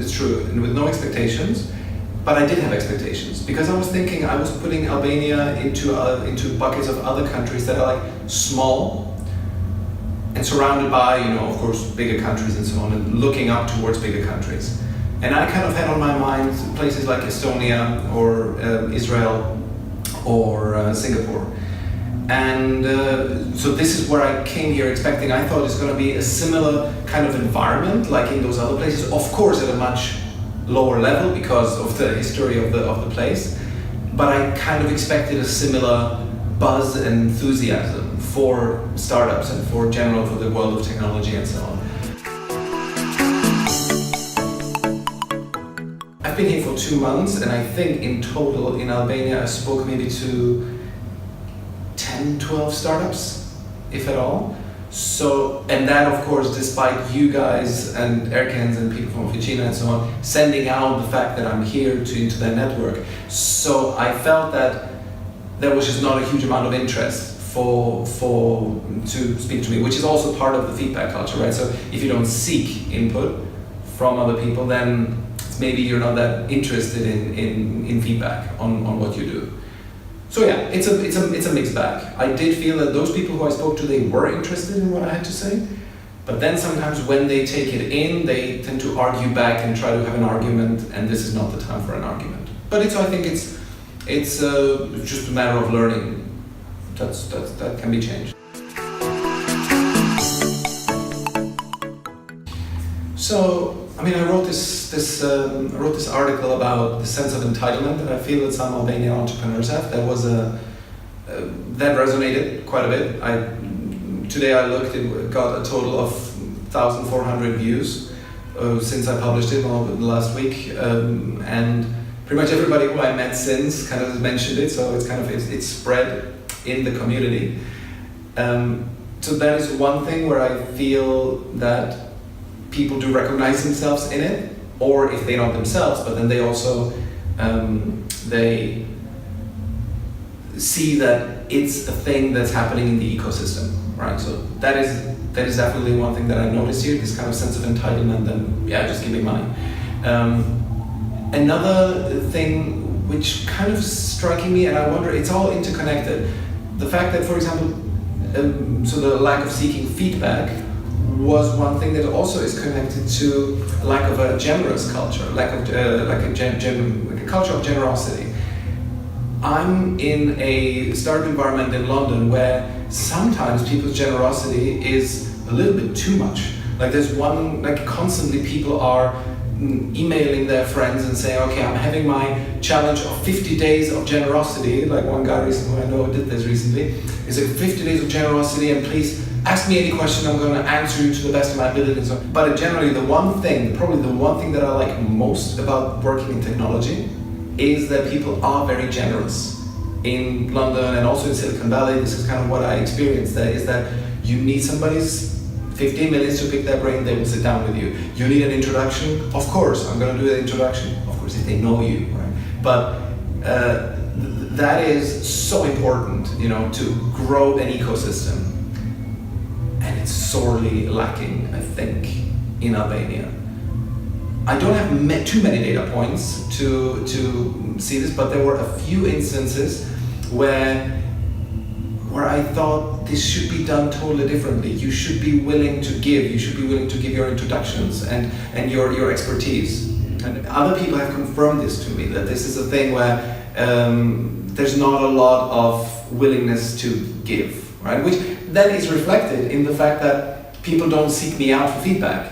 it's true, and with no expectations. But I did have expectations because I was thinking I was putting Albania into buckets of other countries that are like small and surrounded by, of course, bigger countries and so on, and looking up towards bigger countries. And I kind of had on my mind places like Estonia or Israel or Singapore. And so this is where I came here expecting. I thought it's going to be a similar kind of environment like in those other places, of course at a much lower level because of the history of the place, but I kind of expected a similar buzz and enthusiasm for startups and for the world of technology and so on. I've been here for 2 months, and I think in total in Albania I spoke maybe to 10, 12 startups, if at all. So, and that of course, despite you guys and Erkens and people from Vexento and so on, sending out the fact that I'm here into their network. So I felt that there was just not a huge amount of interest to speak to me, which is also part of the feedback culture, right? So if you don't seek input from other people, then maybe you're not that interested in feedback on what you do. So yeah, it's a mixed bag. I did feel that those people who I spoke to, they were interested in what I had to say, but then sometimes when they take it in, they tend to argue back and try to have an argument, and this is not the time for an argument. But I think it's just a matter of learning. That can be changed. So, I wrote this article about the sense of entitlement that I feel that some Albanian entrepreneurs have. That resonated quite a bit. Today I looked, it got a total of 1,400 views since I published it last week, and pretty much everybody who I met since kind of mentioned it. So it's spread in the community. So that is one thing where I feel that people do recognize themselves in it, or if they not themselves, but then they also they see that it's a thing that's happening in the ecosystem, right? So that is definitely one thing that I noticed here, this kind of sense of entitlement and just giving money. Another thing which kind of striking me, and I wonder, it's all interconnected. The fact that, for example, so the lack of seeking feedback was one thing that also is connected to a lack of a generous culture, like a culture of generosity. I'm in a startup environment in London where sometimes people's generosity is a little bit too much. Constantly people are emailing their friends and saying, okay, I'm having my challenge of 50 days of generosity, like one guy recently who I know did this recently, is like 50 days of generosity, and please ask me any question, I'm going to answer you to the best of my ability and so on. But generally probably the one thing that I like most about working in technology is that people are very generous. In London and also in Silicon Valley, this is kind of what I experienced there, is that you need somebody's 15 minutes to pick their brain, they will sit down with you. You need an introduction? Of course, I'm going to do the introduction. Of course, if they know you, right? But that is so important, to grow an ecosystem. And it's sorely lacking, I think, in Albania. I don't have too many data points to see this, but there were a few instances where I thought this should be done totally differently. You should be willing to give. You should be willing to give your introductions and your expertise. And other people have confirmed this to me, that this is a thing where there's not a lot of willingness to give, right? Which then is reflected in the fact that people don't seek me out for feedback,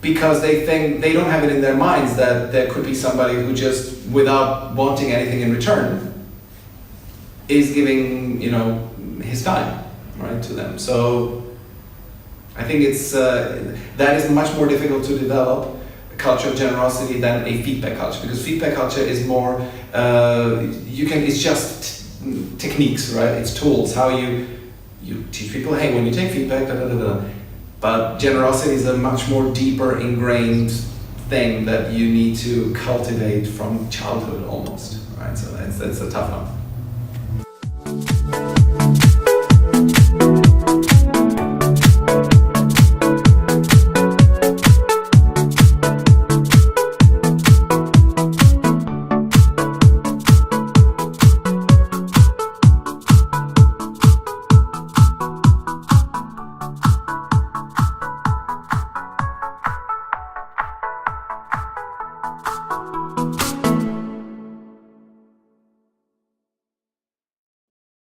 because they think, they don't have it in their minds that there could be somebody who just, without wanting anything in return, is giving, his time, right, to them. So I think it's that is much more difficult to develop, a culture of generosity, than a feedback culture, because feedback culture is more it's just techniques, right? It's tools, how you teach people, hey, when you take feedback, But generosity is a much more deeper ingrained thing that you need to cultivate from childhood almost, right? So that's a tough one.